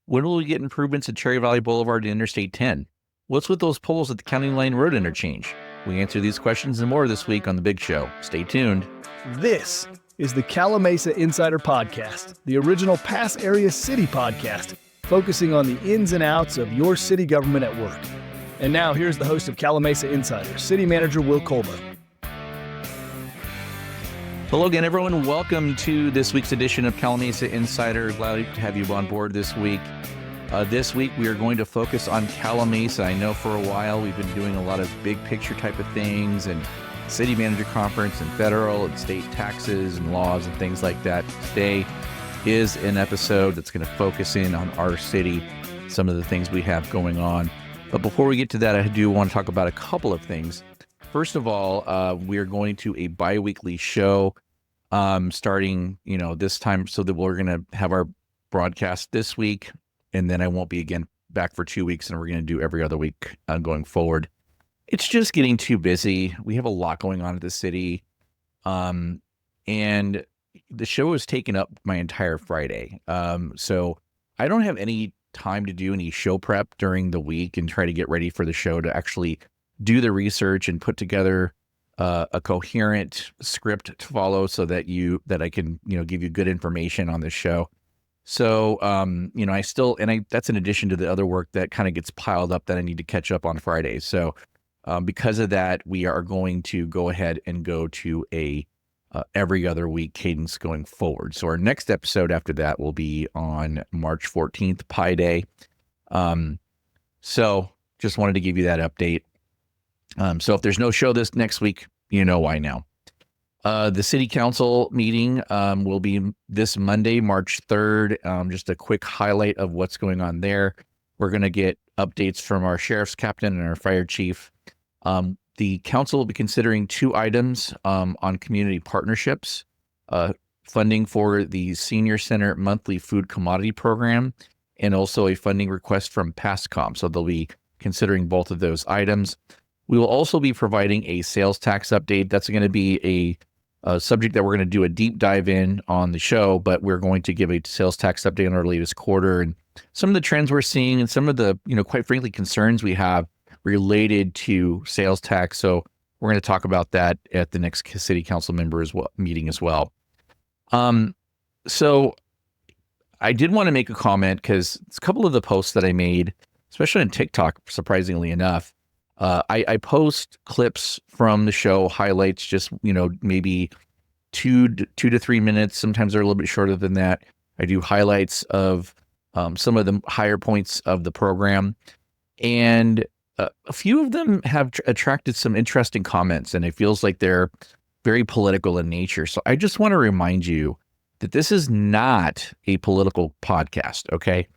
When will we get improvements at Cherry Valley Boulevard and Interstate 10? What's with those poles at the County Line Road interchange? We answer these questions and more this week on The Big Show. Stay tuned. This is the Calimesa Insider Podcast, the original Pass Area City podcast, focusing on the ins and outs of your city government at work. And now here's the host of Calimesa Insider, City Manager Will Kolbow. Hello again, everyone. Welcome to this week's edition of Calimesa Insider. Glad to have you on board this week. This week, we are going to focus on Calimesa. I know for a while we've been doing a lot of big picture type of things and city manager conference and federal and state taxes and laws and things like that. Today is an episode that's going to focus in on our city, some of the things we have going on. But before we get to that, I do want to talk about a couple of things. First of all, we are going to a biweekly show starting, this time, so that we're going to have our broadcast this week, and then I won't be again back for 2 weeks, and we're going to do every other week going forward. It's just getting too busy. We have a lot going on at the city, and the show has taken up my entire Friday. So I don't have any time to do any show prep during the week and try to get ready for the show to actually do the research and put together a coherent script to follow so that I can, give you good information on this show. So, that's in addition to the other work that kind of gets piled up that I need to catch up on Fridays. So, because of that, we are going to go ahead and go to a every other week cadence going forward. So our next episode after that will be on March 14th, Pi Day. So just wanted to give you that update. So if there's no show this next week, you know why now. The city council meeting will be this Monday, March 3rd. Just a quick highlight of what's going on there. We're going to get updates from our sheriff's captain and our fire chief. The council will be considering 2 items on community partnerships, funding for the Senior Center Monthly Food Commodity Program, and also a funding request from PASCOM. So they'll be considering both of those items. We will also be providing a sales tax update. That's going to be a subject that we're going to do a deep dive in on the show, but we're going to give a sales tax update on our latest quarter and some of the trends we're seeing and some of the, quite frankly, concerns we have related to sales tax. So we're going to talk about that at the next city council meeting as well. So I did want to make a comment because a couple of the posts that I made, especially on TikTok, surprisingly enough, I post clips from the show, highlights, just, maybe 2 to 3 minutes. Sometimes they're a little bit shorter than that. I do highlights of some of the higher points of the program. And a few of them have attracted some interesting comments, and it feels like they're very political in nature. So I just want to remind you that this is not a political podcast, okay?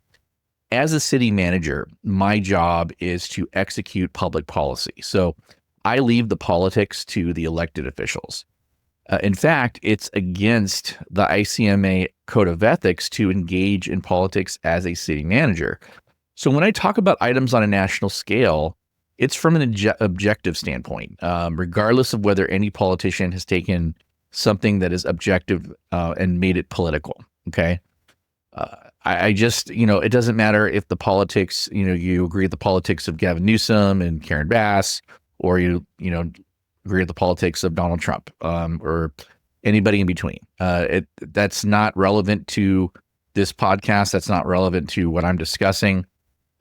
As a city manager, my job is to execute public policy. So I leave the politics to the elected officials. In fact, it's against the ICMA Code of Ethics to engage in politics as a city manager. So when I talk about items on a national scale, it's from an objective standpoint, regardless of whether any politician has taken something that is objective and made it political, okay? I just, it doesn't matter if the politics, you agree with the politics of Gavin Newsom and Karen Bass, or you agree with the politics of Donald Trump, or anybody in between. That's not relevant to this podcast. That's not relevant to what I'm discussing.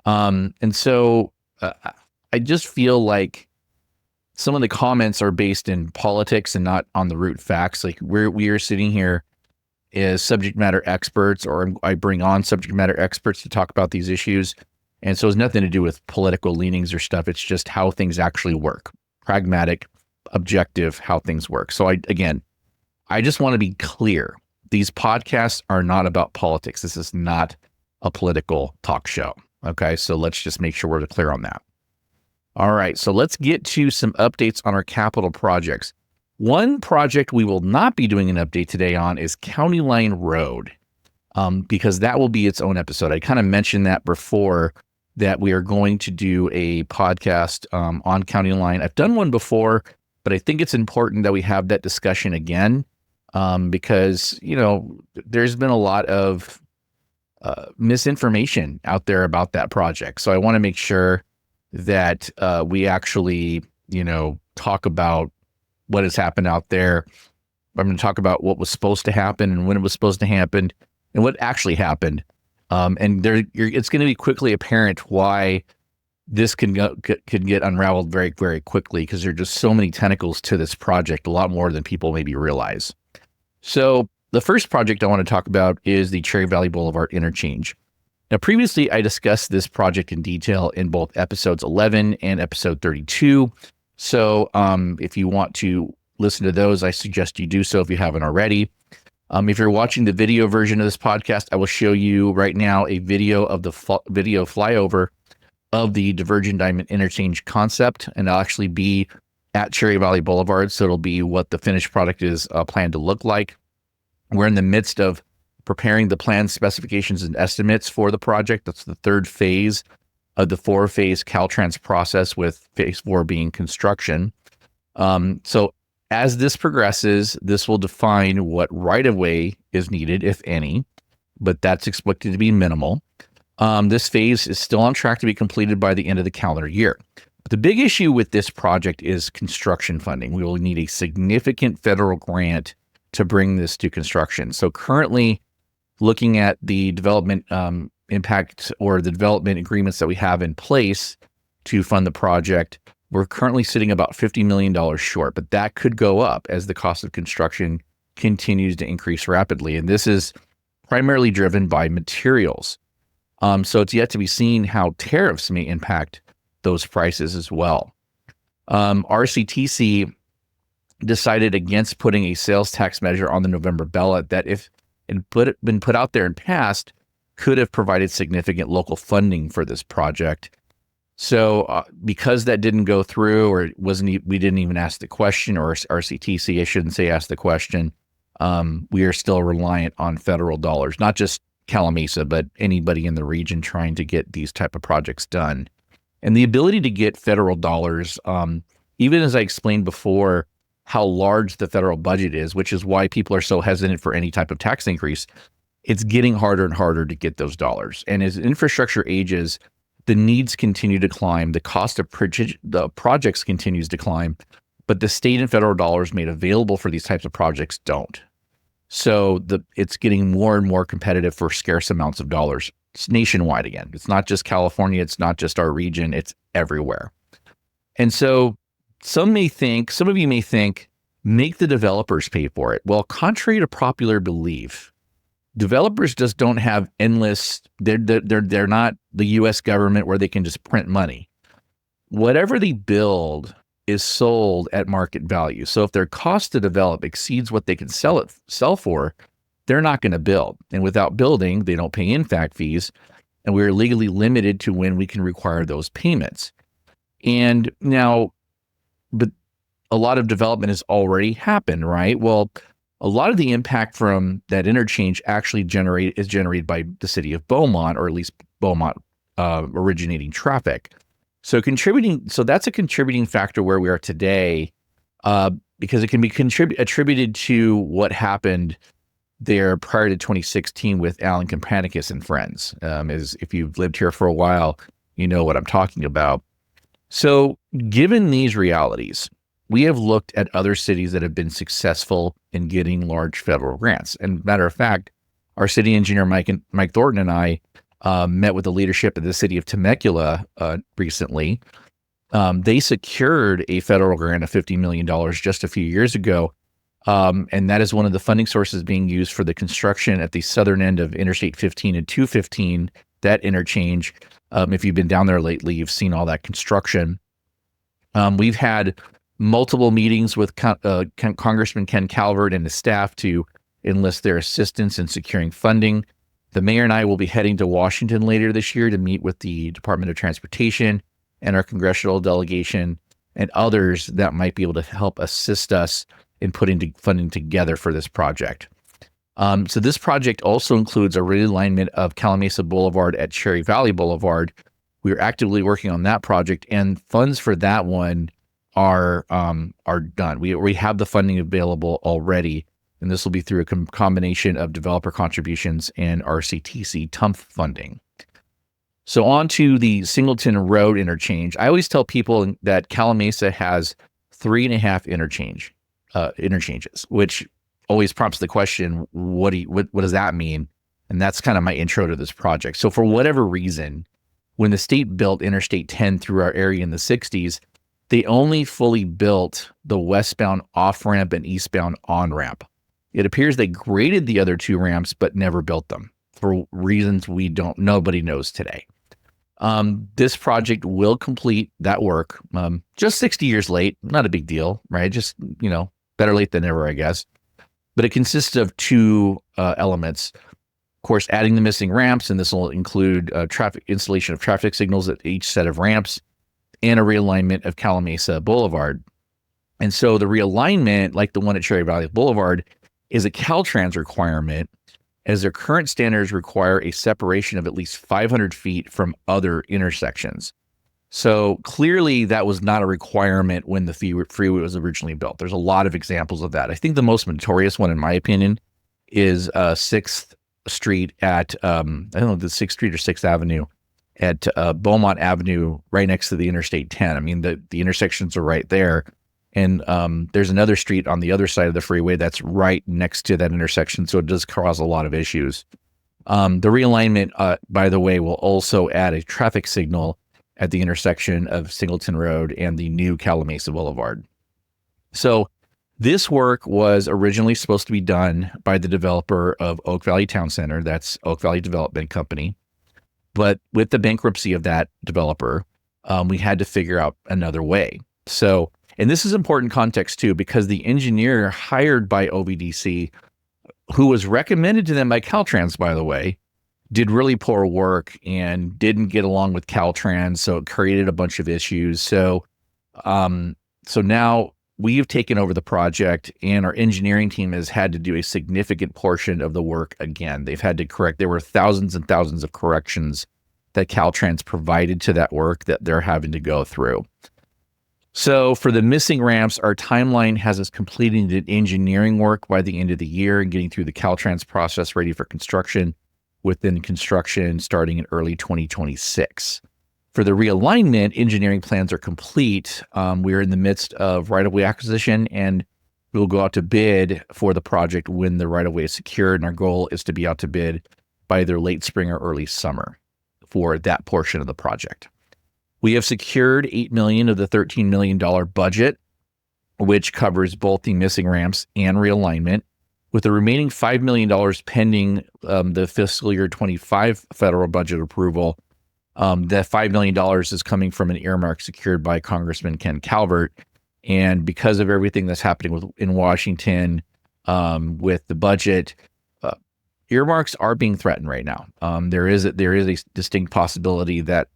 And so I just feel like some of the comments are based in politics and not on the root facts. Like we are sitting here as subject matter experts, or I bring on subject matter experts to talk about these issues. And so it's nothing to do with political leanings or stuff. It's just how things actually work. Pragmatic, objective, how things work. So I just want to be clear. These podcasts are not about politics. This is not a political talk show. Okay, so let's just make sure we're clear on that. All right, so let's get to some updates on our capital projects. One project we will not be doing an update today on is County Line Road, because that will be its own episode. I kind of mentioned that before, that we are going to do a podcast on County Line. I've done one before, but I think it's important that we have that discussion again, because, there's been a lot of misinformation out there about that project. So I want to make sure that we actually, talk about what has happened out there. I'm going to talk about what was supposed to happen and when it was supposed to happen and what actually happened. It's going to be quickly apparent why this could get unraveled very, very quickly, because there are just so many tentacles to this project, a lot more than people maybe realize. So the first project I want to talk about is the Cherry Valley Boulevard Interchange. Now, previously, I discussed this project in detail in both episodes 11 and episode 32. So if you want to listen to those, I suggest you do so if you haven't already. If you're watching the video version of this podcast, I will show you right now a video of the video flyover of the Divergent Diamond Interchange concept, and I'll actually be at Cherry Valley Boulevard, so it'll be what the finished product is planned to look like. We're in the midst of preparing the plan specifications and estimates for the project. That's the third phase of the 4-phase Caltrans process, with phase 4 being construction. So as this progresses, this will define what right-of-way is needed, if any, but that's expected to be minimal. This phase is still on track to be completed by the end of the calendar year. But the big issue with this project is construction funding. We will need a significant federal grant to bring this to construction. So currently, looking at the development impact or the development agreements that we have in place to fund the project, we're currently sitting about $50 million short, but that could go up as the cost of construction continues to increase rapidly. And this is primarily driven by materials. So it's yet to be seen how tariffs may impact those prices as well. RCTC decided against putting a sales tax measure on the November ballot that, if it been put out there and passed, could have provided significant local funding for this project. So because that didn't go through, or we didn't even ask the question, or RCTC, I shouldn't say ask the question, we are still reliant on federal dollars, not just Calimesa, but anybody in the region trying to get these type of projects done. And the ability to get federal dollars, even as I explained before, how large the federal budget is, which is why people are so hesitant for any type of tax increase, it's getting harder and harder to get those dollars. And as infrastructure ages, the needs continue to climb, the cost of the projects continues to climb, but the state and federal dollars made available for these types of projects don't. So it's getting more and more competitive for scarce amounts of dollars. It's nationwide again. It's not just California. It's not just our region. It's everywhere. And so some of you may think, make the developers pay for it. Well, contrary to popular belief, developers just don't have endless, they're not the US government where they can just print money. Whatever they build is sold at market value. So if their cost to develop exceeds what they can sell for, they're not going to build. And without building, they don't pay impact fees, and we're legally limited to when we can require those payments. And now, but a lot of development has already happened, right? Well, a lot of the impact from that interchange actually is generated by the city of Beaumont, or at least Beaumont originating traffic. So that's a contributing factor where we are today, because it can be attributed to what happened there prior to 2016 with Alan Kampanicus and friends. As if you've lived here for a while, you know what I'm talking about. So given these realities, we have looked at other cities that have been successful in getting large federal grants. And matter of fact, our city engineer, Mike Thornton, and I met with the leadership of the city of Temecula recently. They secured a federal grant of $50 million just a few years ago. And that is one of the funding sources being used for the construction at the southern end of Interstate 15 and 215, that interchange. If you've been down there lately, you've seen all that construction. We've had multiple meetings with Congressman Ken Calvert and his staff to enlist their assistance in securing funding. The mayor and I will be heading to Washington later this year to meet with the Department of Transportation and our congressional delegation and others that might be able to help assist us in putting funding together for this project. So this project also includes a realignment of Calimesa Boulevard at Cherry Valley Boulevard. We are actively working on that project, and funds for that one are done. We have the funding available already, and this will be through a combination of developer contributions and RCTC TUMF funding. So on to the Singleton Road interchange. I always tell people that Calimesa has 3.5 interchanges, which always prompts the question, what does that mean? And that's kind of my intro to this project. So for whatever reason, when the state built Interstate 10 through our area in the 60s, they only fully built the westbound off-ramp and eastbound on-ramp. It appears they graded the other 2 ramps, but never built them for reasons nobody knows today. This project will complete that work, just 60 years late, not a big deal, right? Just, better late than never, I guess. But it consists of 2 elements. Of course, adding the missing ramps, and this will include installation of traffic signals at each set of ramps and a realignment of Calimesa Boulevard. And so the realignment, like the one at Cherry Valley Boulevard, is a Caltrans requirement, as their current standards require a separation of at least 500 feet from other intersections. So clearly that was not a requirement when the freeway was originally built. There's a lot of examples of that. I think the most notorious one, in my opinion, is 6th Street at, I don't know, the 6th Street or 6th Avenue at Beaumont Avenue, right next to the Interstate 10. I mean, the intersections are right there. And there's another street on the other side of the freeway that's right next to that intersection. So it does cause a lot of issues. The realignment, by the way, will also add a traffic signal at the intersection of Singleton Road and the new Calimesa Boulevard. So this work was originally supposed to be done by the developer of Oak Valley Town Center. That's Oak Valley Development Company. But with the bankruptcy of that developer, we had to figure out another way. So, and this is important context too, because the engineer hired by OVDC, who was recommended to them by Caltrans, by the way, did really poor work and didn't get along with Caltrans. So it created a bunch of issues. So now we've taken over the project, and our engineering team has had to do a significant portion of the work again. They've had to correct. There were thousands and thousands of corrections that Caltrans provided to that work that they're having to go through. So for the missing ramps, our timeline has us completing the engineering work by the end of the year and getting through the Caltrans process ready for construction, within construction starting in early 2026. For the realignment, engineering plans are complete. We're in the midst of right-of-way acquisition, and we'll go out to bid for the project when the right-of-way is secured. And our goal is to be out to bid by either late spring or early summer for that portion of the project. We have secured $8 million of the $13 million budget, which covers both the missing ramps and realignment, with the remaining $5 million pending the fiscal year 25 federal budget approval. That $5 million is coming from an earmark secured by Congressman Ken Calvert. And because of everything that's happening in Washington with the budget, earmarks are being threatened right now. There is a distinct possibility that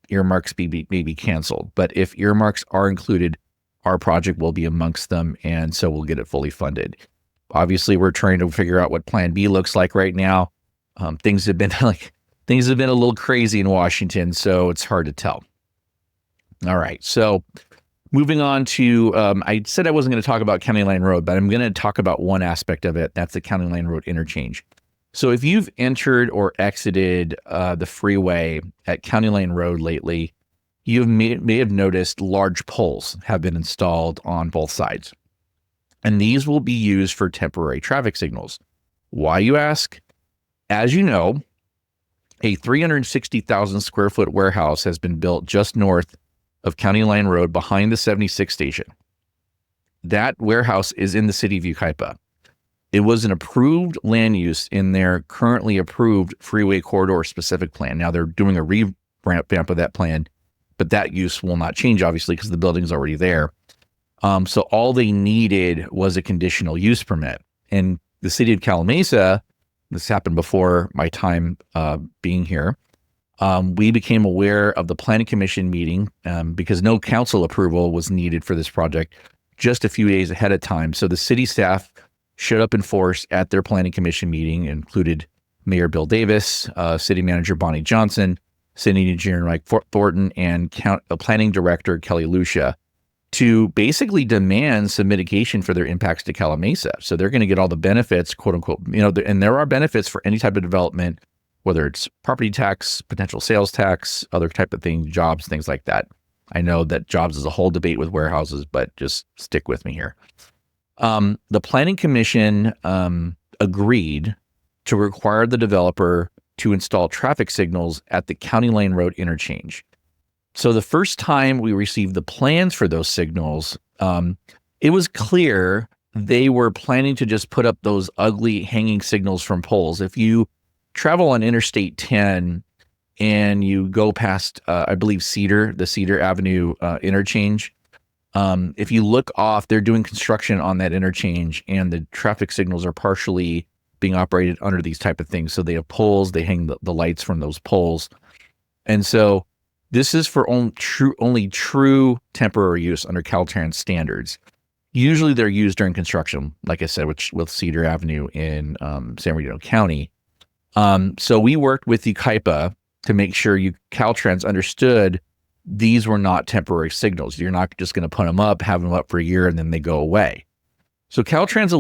earmarks may be canceled. But if earmarks are included, our project will be amongst them, and so we'll get it fully funded. Obviously, we're trying to figure out what Plan B looks like right now. Things have been a little crazy in Washington, so it's hard to tell. All right, so moving on to, I said I wasn't going to talk about County Line Road, but I'm going to talk about one aspect of it. That's the County Line Road interchange. So if you've entered or exited the freeway at County Line Road lately, you may have noticed large poles have been installed on both sides. And these will be used for temporary traffic signals. Why, you ask? As you know, a 360,000 square foot warehouse has been built just north of County Line Road behind the 76 station. That warehouse is in the city of Yucaipa. It was an approved land use in their currently approved freeway corridor specific plan. Now they're doing a revamp of that plan, but that use will not change, obviously, because the building's already there. So all they needed was a conditional use permit. And the city of Calimesa, this happened before my time being here, we became aware of the planning commission meeting because no council approval was needed for this project just a few days ahead of time. So the city staff showed up in force at their planning commission meeting. It included Mayor Bill Davis, City Manager Bonnie Johnson, City Engineer Mike Thornton, and Planning Director Kelly Lucia, to basically demand some mitigation for their impacts to Calimesa. So they're going to get all the benefits, quote unquote, and there are benefits for any type of development, whether it's property tax, potential sales tax, other type of things, jobs, things like that. I know that jobs is a whole debate with warehouses, but just stick with me here. The Planning Commission agreed to require the developer to install traffic signals at the County Line Road interchange. So the first time we received the plans for those signals, it was clear they were planning to just put up those ugly hanging signals from poles. If you travel on Interstate 10 and you go past, I believe, the Cedar Avenue interchange, if you look off, they're doing construction on that interchange, and the traffic signals are partially being operated under these type of things. So they have poles, they hang the lights from those poles. And so this is for only true temporary use under Caltrans standards. Usually they're used during construction, like I said, with Cedar Avenue in San Bernardino County. So we worked with UKIPA to make sure Caltrans understood these were not temporary signals. You're not just going to put them up, have them up for a year, and then they go away. So Caltrans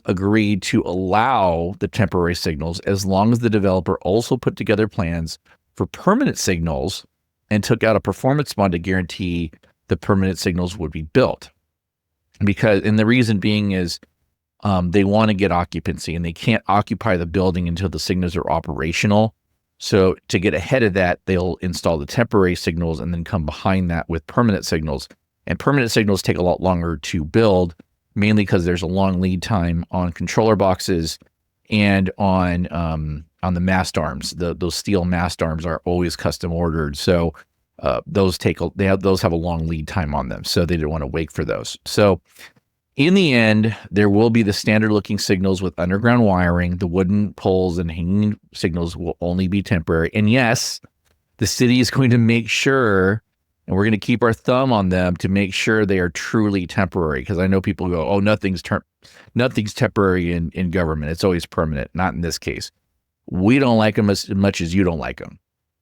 agreed to allow the temporary signals as long as the developer also put together plans for permanent signals and took out a performance bond to guarantee the permanent signals would be built. And the reason being is they want to get occupancy, and they can't occupy the building until the signals are operational. So to get ahead of that, they'll install the temporary signals and then come behind that with permanent signals. And permanent signals take a lot longer to build, mainly because there's a long lead time on controller boxes and on the mast arms. Those steel mast arms are always custom ordered, so those have a long lead time on them. So they didn't want to wait for those. So in the end, there will be the standard looking signals with underground wiring. The wooden poles and hanging signals will only be temporary. And yes, the city is going to make sure, and we're going to keep our thumb on them to make sure they are truly temporary. Because I know people go, oh, nothing's temporary in government. It's always permanent. Not in this case. We don't like them as much as you don't like them.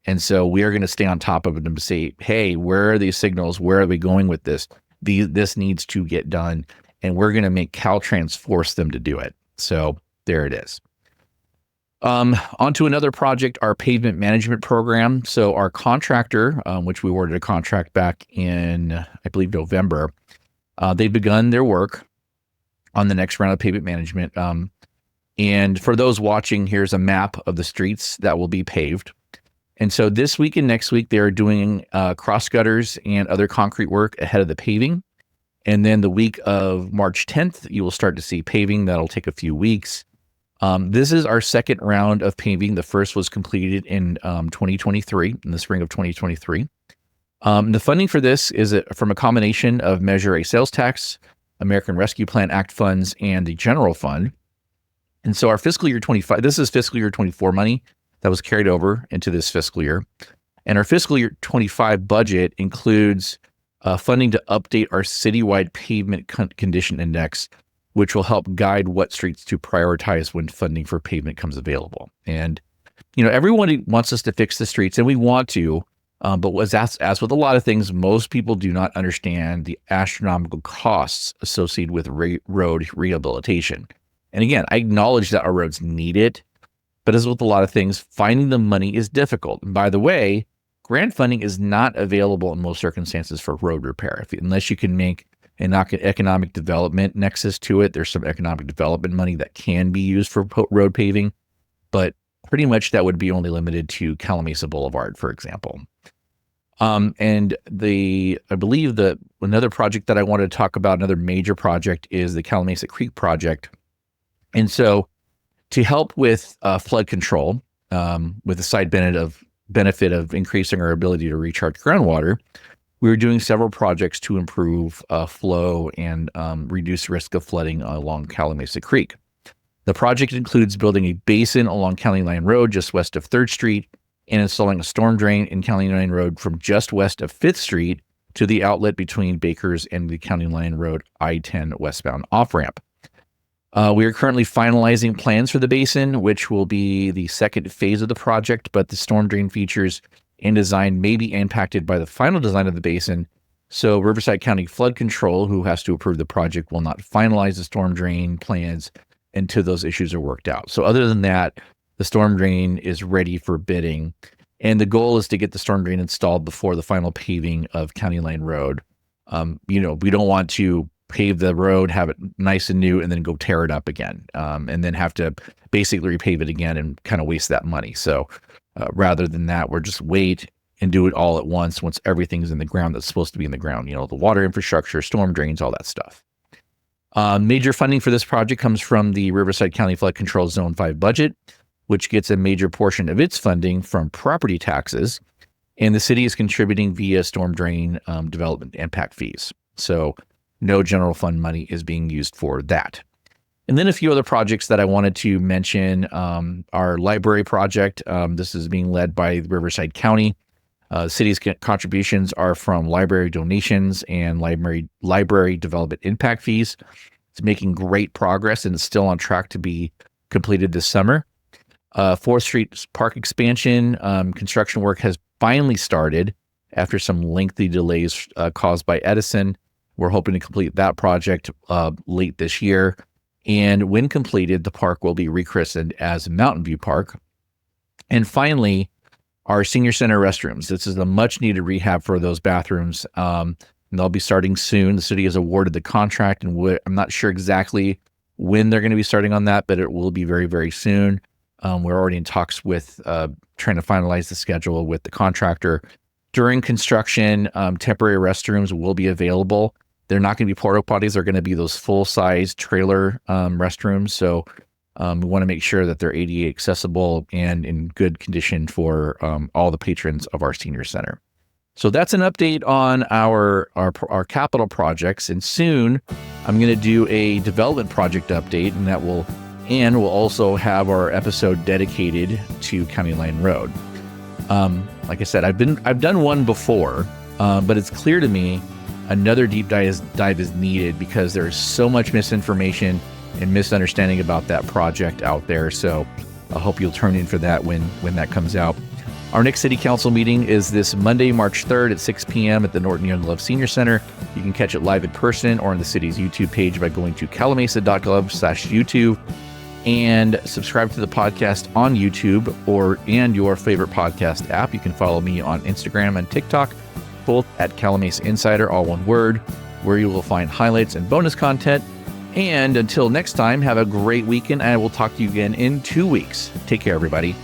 And so we are going to stay on top of them and say, hey, where are these signals? Where are we going with this? This needs to get done. And we're going to make Caltrans force them to do it. So there it is. On to another project, our pavement management program. So our contractor, which we awarded a contract back in, I believe, November, they've begun their work on the next round of pavement management. And for those watching, here's a map of the streets that will be paved. And so this week and next week, they are doing cross gutters and other concrete work ahead of the paving. And then the week of March 10th, you will start to see paving. That'll take a few weeks. This is our second round of paving. The first was completed in 2023, in the spring of 2023. The funding for this is from a combination of Measure A sales tax, American Rescue Plan Act funds, and the general fund. And so our fiscal year 25, this is fiscal year 24 money that was carried over into this fiscal year. And our fiscal year 25 budget includes funding to update our citywide pavement condition index, which will help guide what streets to prioritize when funding for pavement comes available. And, everyone wants us to fix the streets, and we want to, but as with a lot of things, most people do not understand the astronomical costs associated with road rehabilitation. And again, I acknowledge that our roads need it, but as with a lot of things, finding the money is difficult. And by the way, grant funding is not available in most circumstances for road repair. Unless you can make an economic development nexus to it, there's some economic development money that can be used for road paving, but pretty much that would be only limited to Calimesa Boulevard, for example. And I believe that another project that I wanted to talk about, another major project, is the Calimesa Creek project. And so to help with flood control, with the side benefit of increasing our ability to recharge groundwater, we were doing several projects to improve flow and reduce risk of flooding along Calimesa Creek. The project includes building a basin along County Line Road just west of 3rd Street and installing a storm drain in County Line Road from just west of 5th Street to the outlet between Bakers and the County Line Road I-10 westbound off-ramp. We are currently finalizing plans for the basin, which will be the second phase of the project, but the storm drain features and design may be impacted by the final design of the basin. So Riverside County Flood Control, who has to approve the project, will not finalize the storm drain plans until those issues are worked out. So other than that, the storm drain is ready for bidding. And the goal is to get the storm drain installed before the final paving of County Line Road. We don't want to pave the road, have it nice and new, and then go tear it up again, and then have to basically repave it again and kind of waste that money. So rather than that, we're just wait and do it all at once everything's in the ground that's supposed to be in the ground, the water infrastructure, storm drains, all that stuff. Major funding for this project comes from the Riverside County Flood Control Zone 5 budget, which gets a major portion of its funding from property taxes, and the city is contributing via storm drain development impact fees. So no general fund money is being used for that. And then a few other projects that I wanted to mention. Our library project, this is being led by Riverside County. The city's contributions are from library donations and library development impact fees. It's making great progress and it's still on track to be completed this summer. 4th Street Park expansion construction work has finally started after some lengthy delays caused by Edison. We're hoping to complete that project late this year. And when completed, the park will be rechristened as Mountain View Park. And finally, our senior center restrooms. This is a much needed rehab for those bathrooms. And they'll be starting soon. The city has awarded the contract, and I'm not sure exactly when they're going to be starting on that, but it will be very, very soon. We're already in talks with trying to finalize the schedule with the contractor. During construction, temporary restrooms will be available. They're not going to be porta potties. They're going to be those full-size trailer restrooms. So we want to make sure that they're ADA accessible and in good condition for all the patrons of our senior center. So that's an update on our capital projects. And soon I'm going to do a development project update, and we'll also have our episode dedicated to County Line Road. Like I said, I've done one before, but it's clear to me another deep dive is needed because there's so much misinformation and misunderstanding about that project out there. So I hope you'll turn in for that when that comes out. Our next City Council meeting is this Monday, March 3rd at 6 p.m. at the Norton Young Love Senior Center. You can catch it live in person or on the city's YouTube page by going to calimesa.gov/YouTube and subscribe to the podcast on YouTube and your favorite podcast app. You can follow me on Instagram and TikTok, both at Calimesa Insider, all one word, where you will find highlights and bonus content. And until next time, have a great weekend. I will talk to you again in 2 weeks. Take care, everybody.